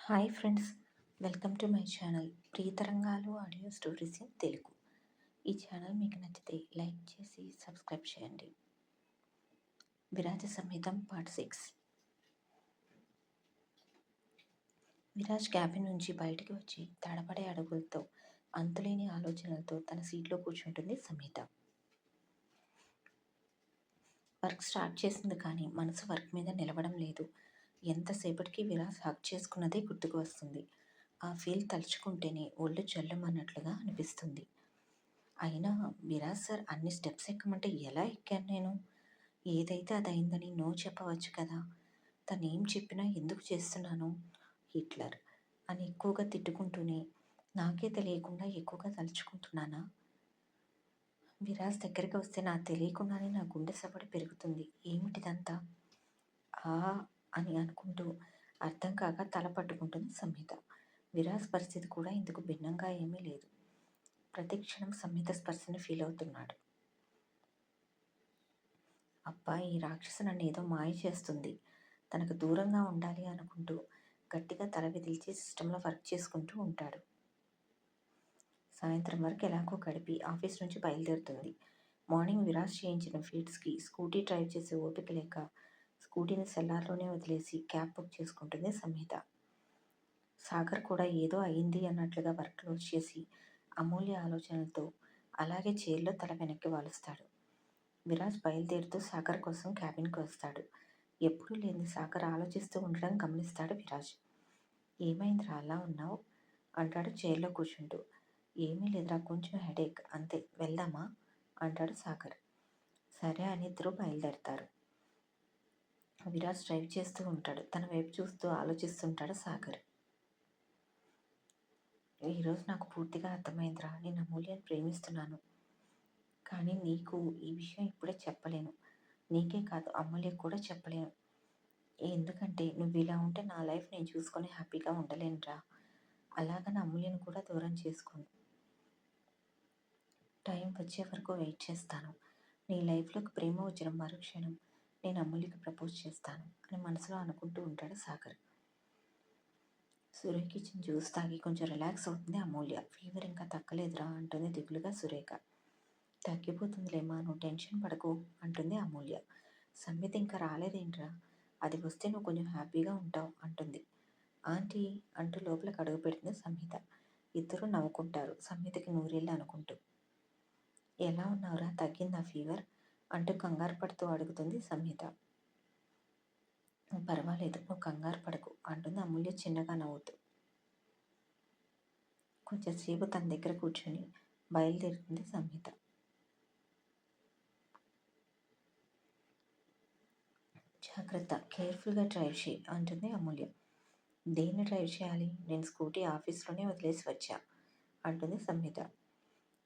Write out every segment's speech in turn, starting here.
Hi friends, welcome to my channel Priyatarangalu audio stories in Telugu. ఈ channel మీకు నచ్చితే like చేసి సబ్స్క్రైబ్ చేయండి. విరాజ సమేతం పార్ట్ 6. విరాజ్ క్యాబిన్ నుంచి బయటికి వచ్చి తడబడే అడుగులతో, అంతులేని ఆలోచనలతో తన సీట్లో కూర్చుంటుంది సమీత. వర్క్ స్టార్ట్ చేసింది కానీ మనసు వర్క్ మీద నిలవడం లేదు. ఎంతసేపటికి విరాజ్ హక్ చేసుకున్నదే గుర్తుకు వస్తుంది. ఆ ఫీల్ తలుచుకుంటేనే ఒళ్ళు జల్లమన్నట్లుగా అనిపిస్తుంది. అయినా విరాజ్ సార్ అన్ని స్టెప్స్ ఎక్కమంటే ఎలా ఎక్కాను నేను? ఏదైతే అది అయిందని నో చెప్పవచ్చు కదా. తను ఏం చెప్పినా ఎందుకు చేస్తున్నాను హిట్లర్ అని ఎక్కువగా తిట్టుకుంటూనే నాకే తెలియకుండా ఎక్కువగా తలుచుకుంటున్నానా? విరాజ్ దగ్గరికి వస్తే నాకు తెలియకుండానే నా గుండె సవ్వడి పెరుగుతుంది. ఏమిటిదంతా? ఆ అని అనుకుంటూ అర్థం కాక తల పట్టుకుంటుంది సంహిత. విరాజ్ పరిస్థితి కూడా ఇందుకు భిన్నంగా ఏమీ లేదు. ప్రతి క్షణం సంహిత స్పర్శని ఫీల్ అవుతున్నాడు. అబ్బా, ఈ రాక్షసు నన్ను ఏదో మాయ చేస్తుంది, తనకు దూరంగా ఉండాలి అనుకుంటూ గట్టిగా తల విదిల్చి సిస్టంలో వర్క్ చేసుకుంటూ ఉంటాడు. సాయంత్రం వరకు ఎలాగో గడిపి ఆఫీస్ నుంచి బయలుదేరుతుంది. మార్నింగ్ విరాజ్ చేయించిన ఫీడ్స్కి స్కూటీ డ్రైవ్ చేసే ఓపిక లేక స్కూటీని సెల్లార్లోనే వదిలేసి క్యాబ్ బుక్ చేసుకుంటుంది సంహిత. సాగర్ కూడా ఏదో అయింది అన్నట్లుగా వర్క్ క్లోజ్ చేసి అమూల్య ఆలోచనలతో అలాగే చైర్లో తల వెనక్కి వాలుస్తాడు. విరాజ్ బయలుదేరుతూ సాగర్ కోసం క్యాబిన్కి వస్తాడు. ఎప్పుడూ లేని సాగర్ ఆలోచిస్తూ ఉండడం గమనిస్తాడు విరాజ్. ఏమైందిరా అలా ఉన్నావు అంటాడు చైర్లో కూర్చుంటూ. ఏమీ లేదురా, కొంచెం హెడేక్ అంతే, వెళ్దామా అంటాడు సాగర్. సరే అని ఇద్దరు బయలుదేరతారు. విరాజ్ డ్రైవ్ చేస్తూ ఉంటాడు. తన వైపు చూస్తూ ఆలోచిస్తుంటాడు సాగర్. ఈరోజు నాకు పూర్తిగా అర్థమైందిరా, నేను అమూల్యని ప్రేమిస్తున్నాను. కానీ నీకు ఈ విషయం ఇప్పుడే చెప్పలేను. నీకే కాదు, అమూల్యకు కూడా చెప్పలేను. ఎందుకంటే నువ్వు ఇలా ఉంటే నా లైఫ్ నేను చూసుకొని హ్యాపీగా ఉండలేనురా. అలాగని అమూల్యను కూడా దూరం చేసుకోను. టైం వచ్చే వరకు వెయిట్ చేస్తాను. నీ లైఫ్లోకి ప్రేమ వచ్చిన మరుక్షణం నేను అమూల్యకి ప్రపోజ్ చేస్తాను అని మనసులో అనుకుంటూ ఉంటాడు సాగర్. సురేఖ ఇచ్చిన జ్యూస్ తాగి కొంచెం రిలాక్స్ అవుతుంది అమూల్య. ఫీవర్ ఇంకా తగ్గలేదురా అంటుంది దిగులుగా సురేఖ. తగ్గిపోతుందిలేమా, నువ్వు టెన్షన్ పడకు అంటుంది అమూల్య. సంహిత ఇంకా రాలేదేంట్రా, అది వస్తే నువ్వు కొంచెం హ్యాపీగా ఉంటావు అంటుంది. ఆంటీ అంటూ లోపలికి అడుగు పెడుతుంది సంహిత. ఇద్దరు నవ్వుకుంటారు, సంహితకి నూరేళ్ళు అనుకుంటూ. ఎలా ఉన్నావురా, తగ్గిందా ఫీవర్ అంటూ కంగారు పడుతూ అడుగుతుంది సంహిత. పర్వాలేదు, నువ్వు కంగారు పడకు అంటుంది అమూల్య చిన్నగా నవ్వుతూ. కొంచెంసేపు తన దగ్గర కూర్చొని బయలుదేరుతుంది సంహిత. జాగ్రత్త, కేర్ఫుల్గా డ్రైవ్ చేయి అంటుంది అమూల్య. దేన్ని డ్రైవ్ చేయాలి, నేను స్కూటీ ఆఫీస్లోనే వదిలేసి వచ్చా అంటుంది సంహిత.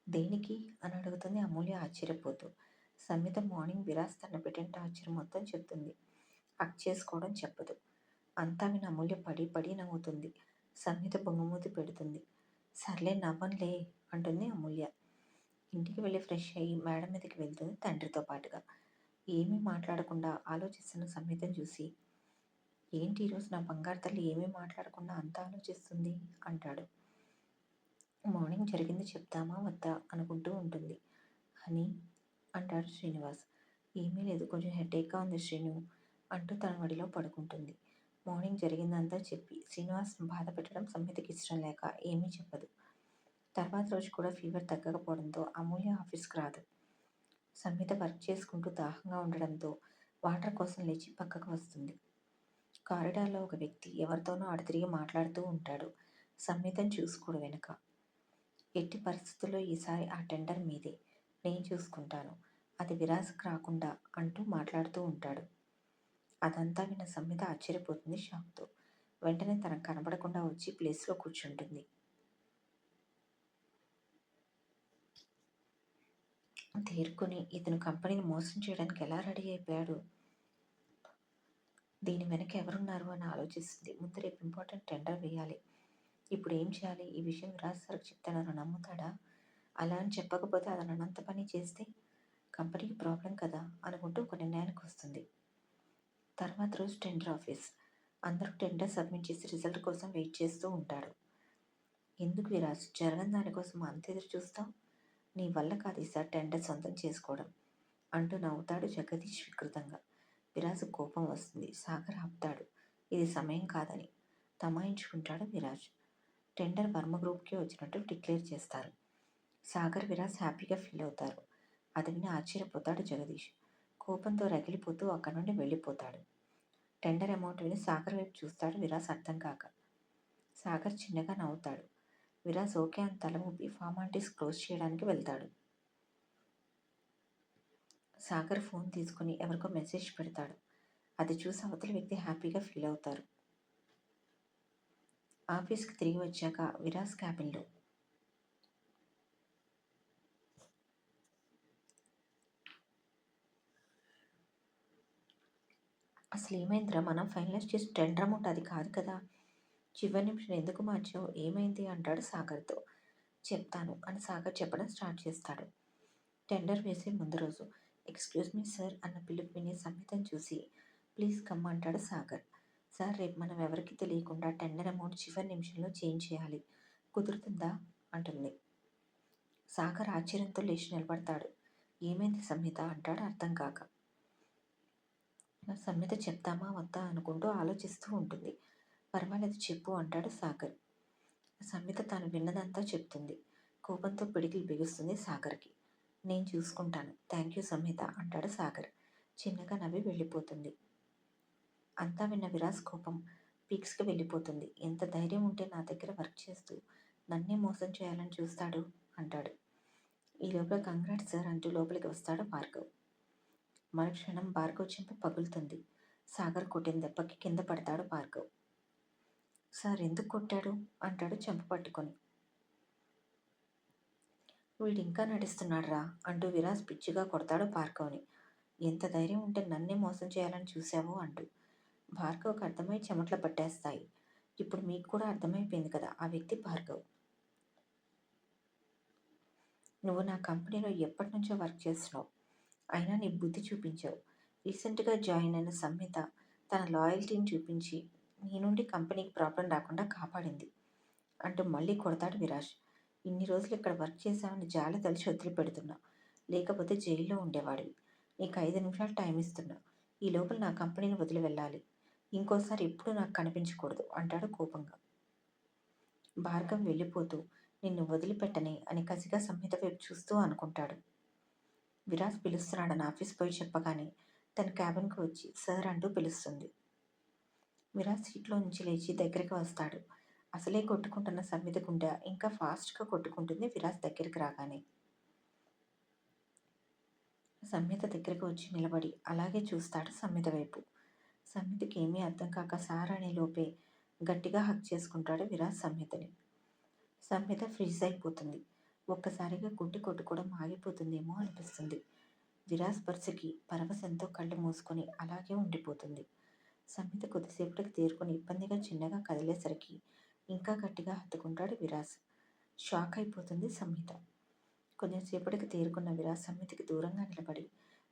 దేనికి అని అడుగుతుంది అమూల్య ఆశ్చర్యపోతూ. సంహిత మార్నింగ్ విరాజ్ తన పెట్టిన టార్చర్ మొత్తం చెప్తుంది. హక్ చేసుకోవడం చెప్పదు. అంతా విని అమూల్య పడి పడి నవ్వుతుంది. సంహిత బొంగమూతి పెడుతుంది. సర్లే నవ్వనులే అంటుంది అమూల్య. ఇంటికి వెళ్ళి ఫ్రెష్ అయ్యి మేడ మీదకి వెళ్తుంది తండ్రితో పాటుగా. ఏమీ మాట్లాడకుండా ఆలోచిస్తున్న సంహితను చూసి, ఏంటి ఈరోజు నా బంగారు తల్లి ఏమీ మాట్లాడకుండా అంత ఆలోచిస్తుంది అంటాడు. మార్నింగ్ జరిగింది చెప్తామా వద్దా అనుకుంటూ ఉంటుంది. అని అంటాడు శ్రీనివాస్. ఏమీ లేదు, కొంచెం హెడేక్గా ఉంది శ్రీను అంటూ తన వడిలో పడుకుంటుంది. మార్నింగ్ జరిగిందంతా చెప్పి శ్రీనివాస్ను బాధ పెట్టడం సంహితకి ఇష్టం లేక ఏమీ చెప్పదు. తర్వాత రోజు కూడా ఫీవర్ తగ్గకపోవడంతో అమూల్య ఆఫీస్కి రాదు. సంహిత వర్క్ చేసుకుంటూ దాహంగా ఉండడంతో వాటర్ కోసం లేచి పక్కకు వస్తుంది. కారిడార్లో ఒక వ్యక్తి ఎవరితోనో అడతిరిగి మాట్లాడుతూ ఉంటాడు. సంహితను చూసుకోడు వెనుక. ఎట్టి పరిస్థితుల్లో ఈసారి ఆ టెండర్ మీదే, నేను చూసుకుంటాను, అది విరాజ్కి రాకుండా అంటూ మాట్లాడుతూ ఉంటాడు. అదంతా విన్న సంహిత ఆశ్చర్యపోతుంది షాక్తో. వెంటనే తనకు కనబడకుండా వచ్చి ప్లేస్లో కూర్చుంటుంది. తేరుకొని ఇతను కంపెనీని మోసం చేయడానికి ఎలా రెడీ అయిపోయాడు, దీని వెనక ఎవరున్నారు అని ఆలోచిస్తుంది. ముందు రేపు ఇంపార్టెంట్ టెండర్ వేయాలి. ఇప్పుడు ఏం చేయాలి, ఈ విషయం విరాజ్ సార్కి చెప్తే నన్ను నమ్ముతాడా? అలా అని చెప్పకపోతే అతను అనంత పని చేస్తే కంపెనీకి ప్రాబ్లం కదా అనుకుంటూ ఒక నిర్ణయానికి వస్తుంది. తర్వాత రోజు టెండర్ ఆఫీస్. అందరూ టెండర్ సబ్మిట్ చేసి రిజల్ట్ కోసం వెయిట్ చేస్తూ ఉంటారు. ఎందుకు విరాజ్ జరగని దానికోసం అంత ఎదురు చూస్తావు? నీ వల్ల కాదు ఈసారి టెండర్ సొంతం చేసుకోవడం అంటూ నవ్వుతాడు జగదీష్ వికృతంగా. విరాజ్ కోపం వస్తుంది. సాగర్ ఆపుతాడు. ఇది సమయం కాదని తమాయించుకుంటాడు విరాజ్. టెండర్ వర్మ గ్రూప్కి వచ్చినట్టు డిక్లేర్ చేస్తారు. సాగర్ విరాజ్ హ్యాపీగా ఫీల్ అవుతారు. అది విని ఆశ్చర్యపోతాడు జగదీష్. కోపంతో రగిలిపోతూ అక్కడి నుండి వెళ్ళిపోతాడు. టెండర్ అమౌంట్ విని సాగర్ వైపు చూస్తాడు విరాజ్ అర్థం కాక. సాగర్ చిన్నగా నవ్వుతాడు. విరాజ్ ఓకే అని తల ఊపి ఫార్మాలిటీస్ క్లోజ్ చేయడానికి వెళ్తాడు. సాగర్ ఫోన్ తీసుకుని ఎవరికో మెసేజ్ పెడతాడు. అది చూసి అవతలి వ్యక్తి హ్యాపీగా ఫీల్ అవుతారు. ఆఫీస్కి తిరిగి వచ్చాక విరాజ్ క్యాబిన్లో అసలు ఏమైందిరా, మనం ఫైనలైజ్ చేసి టెండర్ అమౌంట్ అది కాదు కదా, చివరి నిమిషం ఎందుకు మార్చావు, ఏమైంది అంటాడు సాగర్తో. చెప్తాను అని సాగర్ చెప్పడం స్టార్ట్ చేస్తాడు. టెండర్ వేసే ముందు రోజు ఎక్స్క్యూజ్ మీ సార్ అన్న పిలుపు విని సంహితను చూసి ప్లీజ్ కమ్ అంటాడు సాగర్. సార్ రేపు మనం ఎవరికి తెలియకుండా టెండర్ అమౌంట్ చివరి నిమిషంలో చేంజ్ చేయాలి, కుదురుతుందా అంటుంది. సాగర్ ఆశ్చర్యంతో లేచి నిలబడతాడు. ఏమైంది సంహిత అంటాడు అర్థం కాక. సంహిత చెప్తామా వద్దా అనుకుంటూ ఆలోచిస్తూ ఉంటుంది. పర్వాలేదు చెప్పు అంటాడు సాగర్. సంహిత తాను విన్నదంతా చెప్తుంది. కోపంతో పిడికిలు బిగుస్తుంది సాగర్కి. నేను చూసుకుంటాను, థ్యాంక్ యూ సంహిత అంటాడు సాగర్. చిన్నగా నవ్వి వెళ్ళిపోతుంది. అంతా విన్న విరాజ్ కోపం పీక్స్కి వెళ్ళిపోతుంది. ఎంత ధైర్యం ఉంటే నా దగ్గర వర్క్ చేస్తూ నన్నే మోసం చేయాలని చూస్తాడు అంటాడు. ఈ లోపల కంగ్రాట్స్ సార్ అంటూ లోపలికి వస్తాడు భార్గవ్. మరుక్షణం భార్గవ్ చెంప పగులుతుంది. సాగర్ కొట్టిన దెబ్బకి కింద పడతాడు భార్గవ్. సార్ ఎందుకు కొట్టాడు అంటాడు చెంప పట్టుకొని. వీడు ఇంకా నడుస్తున్నాడు రా అంటూ విరాజ్ పిచ్చిగా కొడతాడు భార్గవ్ని. ఎంత ధైర్యం ఉంటే నన్నే మోసం చేయాలని చూసావు అంటూ. భార్గవ్కి అర్థమై చెమట్లు పట్టేస్తాయి. ఇప్పుడు మీకు కూడా అర్థమైపోయింది కదా ఆ వ్యక్తి భార్గవ్. నువ్వు నా కంపెనీలో ఎప్పటి నుంచో వర్క్ చేస్తున్నావు, అయినా నీ బుద్ధి చూపించావు. రీసెంట్గా జాయిన్ అయిన సంహిత తన లాయల్టీని చూపించి నీ నుండి కంపెనీకి ప్రాబ్లం రాకుండా కాపాడింది అంటూ మళ్ళీ కొడతాడు విరాజ్. ఇన్ని రోజులు ఇక్కడ వర్క్ చేశామని జాలి తలిచి వదిలిపెడుతున్నా, లేకపోతే జైల్లో ఉండేవాడివి. నీకు 5 నిమిషాలు టైం ఇస్తున్నా, ఈ లోపల నా కంపెనీని వదిలి వెళ్ళాలి, ఇంకోసారి ఎప్పుడూ నాకు కనిపించకూడదు అంటాడు కోపంగా. భార్గవ్ వెళ్ళిపోతూ నిన్ను వదిలిపెట్టని అని కసిగా సంహిత వైపు చూస్తూ అనుకుంటాడు. విరాజ్ పిలుస్తున్నాడని ఆఫీస్ పోయి చెప్పగానే తన క్యాబిన్కి వచ్చి సార్ అంటూ పిలుస్తుంది. విరాజ్ సీట్లో నుంచి లేచి దగ్గరికి వస్తాడు. అసలే కొట్టుకుంటున్న సంహిత గుండె ఇంకా ఫాస్ట్గా కొట్టుకుంటుంది విరాజ్ దగ్గరికి రాగానే. సంహిత దగ్గరికి వచ్చి నిలబడి అలాగే చూస్తాడు సంహిత వైపు. సంహితకి ఏమీ అర్థం కాక సార్ అనే లోపే గట్టిగా హక్ చేసుకుంటాడు విరాజ్ సంహితని. సంహిత ఫ్రీజ్ అయిపోతుంది. ఒక్కసారిగా గుండె కొట్టుకోవడం ఆగిపోతుందేమో అనిపిస్తుంది. విరాజ్ పర్సుకి పరవశంతో కళ్ళు మూసుకొని అలాగే ఉండిపోతుంది. సంహిత కొద్దిసేపటికి తేరుకొని ఇబ్బందిగా చిన్నగా కదిలేసరికి ఇంకా గట్టిగా హత్తుకుంటాడు విరాజ్. షాక్ అయిపోతుంది సంహిత. కొంచెంసేపటికి తేరుకున్న విరాజ్ సంహితకి దూరంగా నిలబడి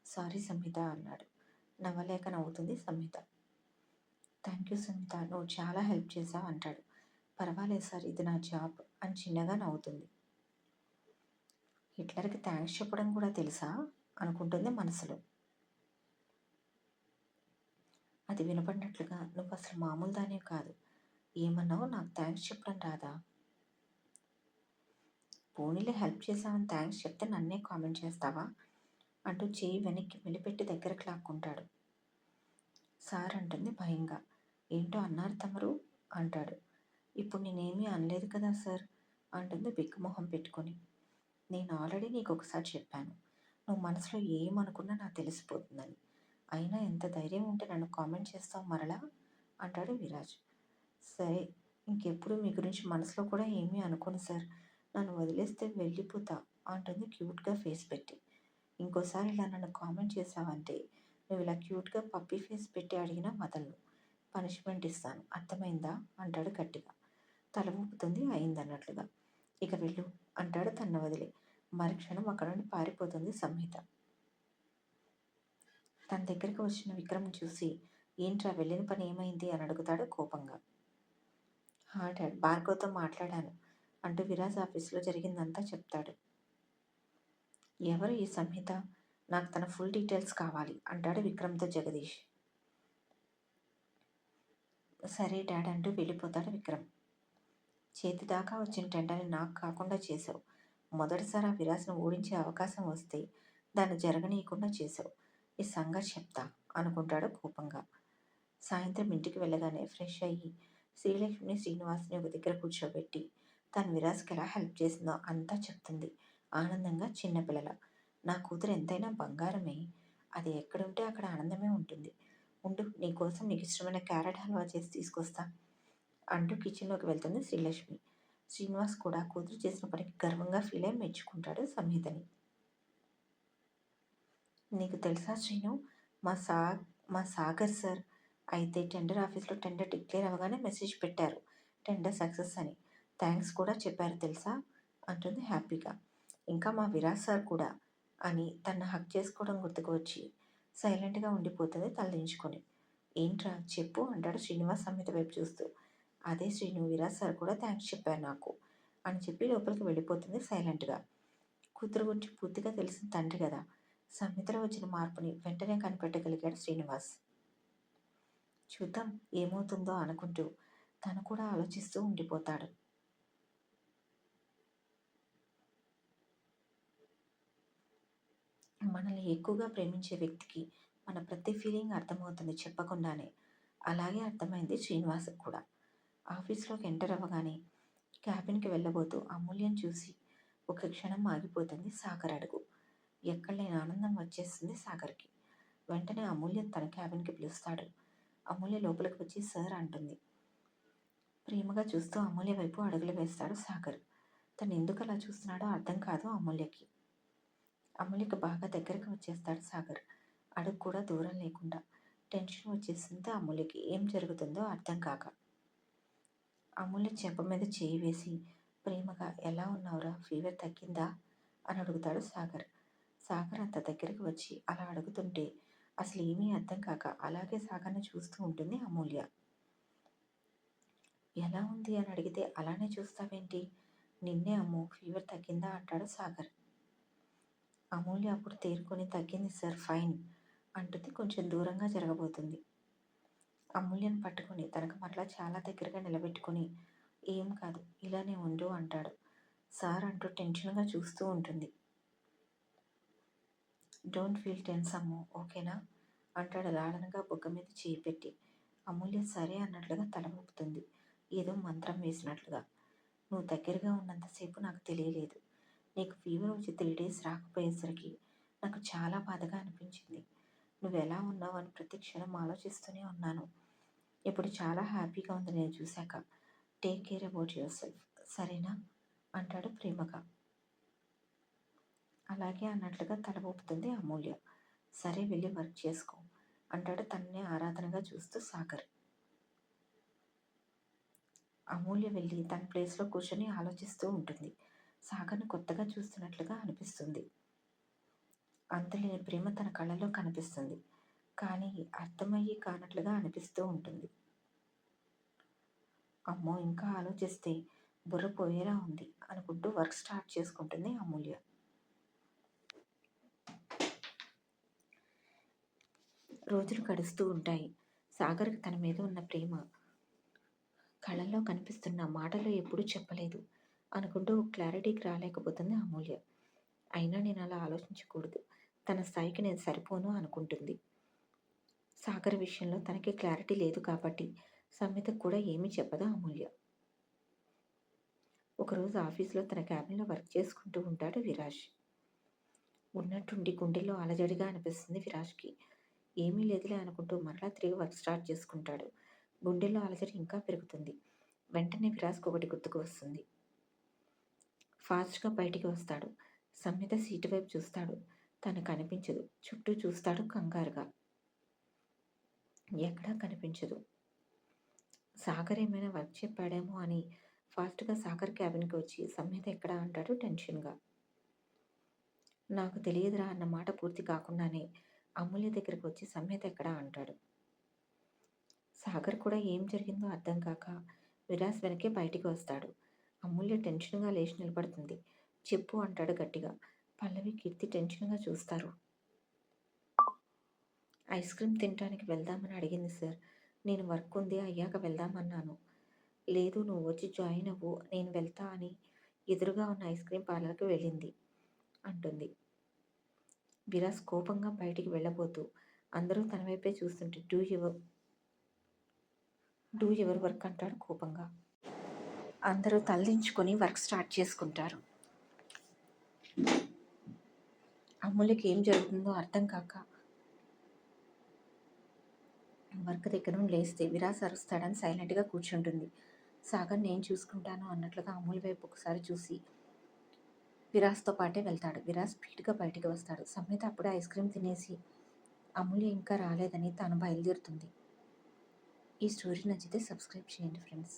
సారీ సంహిత అన్నాడు. నవ్వలేక నవ్వుతుంది సంహిత. థ్యాంక్ యూ సంహిత, నువ్వు చాలా హెల్ప్ చేశావు అంటాడు. పర్వాలేదు సార్, ఇది నా జాబ్ అని చిన్నగా నవ్వుతుంది. హిట్లర్కి థ్యాంక్స్ చెప్పడం కూడా తెలుసా అనుకుంటుంది మనసులో. అది వినపడినట్లుగా నువ్వు అసలు మామూలు దానివి కాదు, ఏమన్నావు, నాకు థ్యాంక్స్ చెప్పడం రాదా? పోనీలే హెల్ప్ చేసావని థ్యాంక్స్ చెప్తే నన్నే కామెంట్ చేస్తావా అంటూ చేయి వెనక్కి మెలిపెట్టి దగ్గరకు లాక్కుంటాడు. సార్ అంటుంది భయంగా. ఏంటో అన్నారు తమరు అంటాడు. ఇప్పుడు నేనేమీ అనలేదు కదా సార్ అంటుంది బిక్కుమొహం పెట్టుకొని. నేను ఆల్రెడీ నీకు ఒకసారి చెప్పాను, నువ్వు మనసులో ఏమనుకున్నా నాకు తెలిసిపోతుందని. అయినా ఎంత ధైర్యం ఉంటే నన్ను కామెంట్ చేస్తావు మరలా అంటాడు విరాజ్. సరే, ఇంకెప్పుడు మీ గురించి మనసులో కూడా ఏమీ అనుకోను సార్, నన్ను వదిలేస్తే వెళ్ళిపోతా అంటుంది క్యూట్గా ఫేస్ పెట్టి. ఇంకోసారి ఇలా నన్ను కామెంట్ చేసావంటే నువ్వు ఇలా క్యూట్గా పప్పీ ఫేస్ పెట్టి అడిగినా వదలను, పనిష్మెంట్ ఇస్తాను, అర్థమైందా అంటాడు గట్టిగా. తల ఊపుతుంది అయిందన్నట్లుగా. ఇక వెళ్ళు అంటాడు తన వదిలి. మరుక్షణం అక్కడ నుండి పారిపోతుంది సంహిత. తన దగ్గరికి వచ్చిన విక్రమ్ చూసి ఏంట్రా వెళ్ళిన పని ఏమైంది అని అడుగుతాడు కోపంగా. డాడ్ భార్గవ్తో మాట్లాడాను అంటూ విరాజ్ ఆఫీస్లో జరిగిందంతా చెప్తాడు. ఎవరు ఈ సంహిత, నాకు తన ఫుల్ డీటెయిల్స్ కావాలి అంటాడు విక్రమ్తో జగదీష్. సరే డాడ్ అంటూ వెళ్ళిపోతాడు విక్రమ్. చేతి దాకా వచ్చిన టెండర్ని నాకు కాకుండా చేసావు. మొదటిసారి ఆ విరాజ్ను ఓడించే అవకాశం వస్తే దాన్ని జరగనీయకుండా చేసావు. ఈ సంగతి చెప్తా అనుకుంటాడు కోపంగా. సాయంత్రం ఇంటికి వెళ్ళగానే ఫ్రెష్ అయ్యి శ్రీలక్ష్మిని శ్రీనివాస్ని ఒక దగ్గర కూర్చోబెట్టి తను విరాజ్కి ఎలా హెల్ప్ చేసిందో అంతా చెప్తుంది ఆనందంగా. చిన్నపిల్లల నా కూతురు ఎంతైనా బంగారమే, అది ఎక్కడుంటే అక్కడ ఆనందమే ఉంటుంది. ఉండు, నీకోసం నీకు ఇష్టమైన క్యారెట్ హల్వా చేసి తీసుకొస్తా అంటూ కిచెన్లోకి వెళ్తుంది శ్రీలక్ష్మి. శ్రీనివాస్ కూడా కూతురు చేసిన పనికి గర్వంగా ఫీల్ అయి మెచ్చుకుంటాడు సంహితని. నీకు తెలుసా శ్రీను, మా సా మా సాగర్ సార్ అయితే టెండర్ ఆఫీస్లో టెండర్ డిక్లేర్ అవ్వగానే మెసేజ్ పెట్టారు టెండర్ సక్సెస్ అని. థ్యాంక్స్ కూడా చెప్పారు తెలుసా అంటుంది హ్యాపీగా. ఇంకా మా విరాజ్ సార్ కూడా అని తన హక్ చేసుకోవడం గుర్తుకు వచ్చి సైలెంట్గా ఉండిపోతుంది తలదించుకొని. ఏంట్రా చెప్పు అంటాడు శ్రీనివాస్ సంహిత వైపు చూస్తూ. అదే శ్రీను, విరాజ్ సార్ కూడా థ్యాంక్స్ చెప్పారు నాకు అని చెప్పి లోపలికి వెళ్ళిపోతుంది సైలెంట్గా. కూతురు గురించి పూర్తిగా తెలిసిన తండ్రి కదా, సంహితలో వచ్చిన మార్పుని వెంటనే కనిపెట్టగలిగాడు శ్రీనివాస్. చూద్దాం ఏమవుతుందో అనుకుంటూ తను కూడా ఆలోచిస్తూ ఉండిపోతాడు. మనల్ని ఎక్కువగా ప్రేమించే వ్యక్తికి మన ప్రతి ఫీలింగ్ అర్థమవుతుంది చెప్పకుండానే. అలాగే అర్థమైంది శ్రీనివాస్కి కూడా. ఆఫీస్లోకి ఎంటర్ అవ్వగానే క్యాబిన్కి వెళ్ళబోతూ అమూల్యం చూసి ఒక క్షణం ఆగిపోతుంది సాగర్ అడుగు. ఎక్కడ లేని ఆనందం వచ్చేస్తుంది సాగర్కి. వెంటనే అమూల్యం తన క్యాబిన్కి పిలుస్తాడు. అమూల్య లోపలికి వచ్చి సార్ అంటుంది. ప్రేమగా చూస్తూ అమూల్య వైపు అడుగులు వేస్తాడు సాగర్. తను ఎందుకు అలా చూస్తున్నాడో అర్థం కాదు అమూల్యకి. అమూల్యకి బాగా దగ్గరకు వచ్చేస్తాడు సాగర్, అడుగు కూడా దూరం లేకుండా. టెన్షన్ వచ్చేసింది అమూల్యకి, ఏం జరుగుతుందో అర్థం కాక. అమూల్య చెంప మీద చేయి వేసి ప్రేమగా ఎలా ఉన్నావురా, ఫీవర్ తగ్గిందా అని అడుగుతాడు సాగర్. సాగర్ అంత దగ్గరికి వచ్చి అలా అడుగుతుంటే అసలు ఏమీ అర్థం కాక అలాగే సాగర్ని చూస్తూ ఉంటుంది అమూల్య. ఎలా ఉంది అని అడిగితే అలానే చూస్తావేంటి, నిన్నే అమ్మో ఫీవర్ తగ్గిందా అంటాడు సాగర్. అమూల్య అప్పుడు తేరుకొని తగ్గింది సార్, ఫైన్ అంటుంది కొంచెం దూరంగా జరగబోతుంది. అమూల్యను పట్టుకొని తనకు మరలా చాలా దగ్గరగా నిలబెట్టుకొని ఏం కాదు ఇలానే ఉండు అంటాడు. సార్ అంటూ టెన్షన్గా చూస్తూ ఉంటుంది. డోంట్ ఫీల్ టెన్స్ అమ్మో, ఓకేనా అంటాడు లాలనగా బుగ్గ మీద చేయి పెట్టి. అమూల్య సరే అన్నట్లుగా తల ఊపుతుంది, ఏదో మంత్రం వేసినట్లుగా. నువ్వు దగ్గరగా ఉన్నంతసేపు నాకు తెలియలేదు. నీకు ఫీవర్ వచ్చి 3 days రాకపోయేసరికి నాకు చాలా బాధగా అనిపించింది. నువ్వు ఎలా ఉన్నావు అని ప్రతి క్షణం ఆలోచిస్తూనే ఉన్నాను. ఇప్పుడు చాలా హ్యాపీగా ఉంది నేను చూశాక. Take care about your self, సరేనా అంటాడు ప్రేమగా. అలాగే అన్నట్లుగా తల ఊపుతుంది అమూల్య. సరే వెళ్ళి వర్క్ చేసుకో అంటాడు తననే ఆరాధనగా చూస్తూ సాగర్. అమూల్య వెళ్ళి తన ప్లేస్లో కూర్చొని ఆలోచిస్తూ ఉంటుంది. సాగర్ని కొత్తగా చూస్తున్నట్లుగా అనిపిస్తుంది. అంతలేని ప్రేమ తన కళ్ళలో కనిపిస్తుంది, కానీ అర్థమయ్యి కానట్లుగా అనిపిస్తూ ఉంటుంది. అమ్మో ఇంకా ఆలోచిస్తే బుర్ర పోయేలా ఉంది అనుకుంటూ వర్క్ స్టార్ట్ చేసుకుంటుంది అమూల్య. రోజులు గడుస్తూ ఉంటాయి. సాగర్కి తన మీద ఉన్న ప్రేమ కళ్ళల్లో కనిపిస్తున్న మాటలో ఎప్పుడూ చెప్పలేదు అనుకుంటూ క్లారిటీకి రాలేకపోతుంది అమూల్య. అయినా నేను అలా ఆలోచించకూడదు, తన స్థాయికి నేను సరిపోను అనుకుంటుంది. సాగర్ విషయంలో తనకి క్లారిటీ లేదు కాబట్టి సంహితకు కూడా ఏమీ చెప్పదు అమూల్య. ఒకరోజు ఆఫీస్లో తన క్యాబిన్లో వర్క్ చేసుకుంటూ ఉంటాడు విరాజ్. ఉన్నట్టుండి గుండెల్లో అలజడిగా అనిపిస్తుంది విరాజ్కి. ఏమీ లేదులే అనుకుంటూ మరలా తిరిగి వర్క్ స్టార్ట్ చేసుకుంటాడు. గుండెల్లో అలజడి ఇంకా పెరుగుతుంది. వెంటనే విరాజ్కి ఒకటి గుర్తుకు వస్తుంది. ఫాస్ట్గా బయటికి వస్తాడు. సంహిత సీటు వైపు చూస్తాడు, తను కనిపించదు. చుట్టూ చూస్తాడు కంగారుగా, ఎక్కడా కనిపించదు. సాగర్ ఏమైనా వర్క్ చెప్పాడేమో అని ఫాస్ట్గా సాగర్ క్యాబిన్కి వచ్చి సంహిత ఎక్కడా అంటాడు టెన్షన్గా. నాకు తెలియదురా అన్న మాట పూర్తి కాకుండానే అమూల్య దగ్గరికి వచ్చి సంహిత ఎక్కడా అంటాడు. సాగర్ కూడా ఏం జరిగిందో అర్థం కాక విరాస్ వెనకే బయటికి వస్తాడు. అమూల్య టెన్షన్గా లేచి నిలబడుతుంది. చెప్పు అంటాడు గట్టిగా. పల్లవి కీర్తి టెన్షన్గా చూస్తారు. ఐస్ క్రీమ్ తినడానికి వెళ్దామని అడిగింది సార్. నేను వర్క్ ఉంది అయ్యాక వెళ్దామన్నాను. లేదు నువ్వు వచ్చి జాయిన్ అవ్వు నేను వెళ్తా అని ఎదురుగా ఉన్న ఐస్ క్రీమ్ పార్లర్కి వెళ్ళింది అంటుంది. విరాస్ కోపంగా బయటికి వెళ్ళబోతూ అందరూ తన వైపే చూస్తుంటే డూ యువర్ వర్క్ అంటాడు కోపంగా. అందరూ తలదించుకొని వర్క్ స్టార్ట్ చేసుకుంటారు. అమూల్యకి ఏం జరుగుతుందో అర్థం కాక వర్క్ దగ్గర నుండి లేస్తే విరాస్ అరుస్తాడని సైలెంట్గా కూర్చుంటుంది. సాగర్ నేను చూసుకుంటాను అన్నట్లుగా అమూల్య వైపు ఒకసారి చూసి విరాస్తో పాటే వెళ్తాడు. విరాస్ స్పీడ్గా బయటికి వస్తాడు. సంహిత అప్పుడే ఐస్ క్రీమ్ తినేసి అమూల్య ఇంకా రాలేదని తాను బయలుదేరుతుంది. ఈ స్టోరీ నచ్చితే సబ్స్క్రైబ్ చేయండి ఫ్రెండ్స్.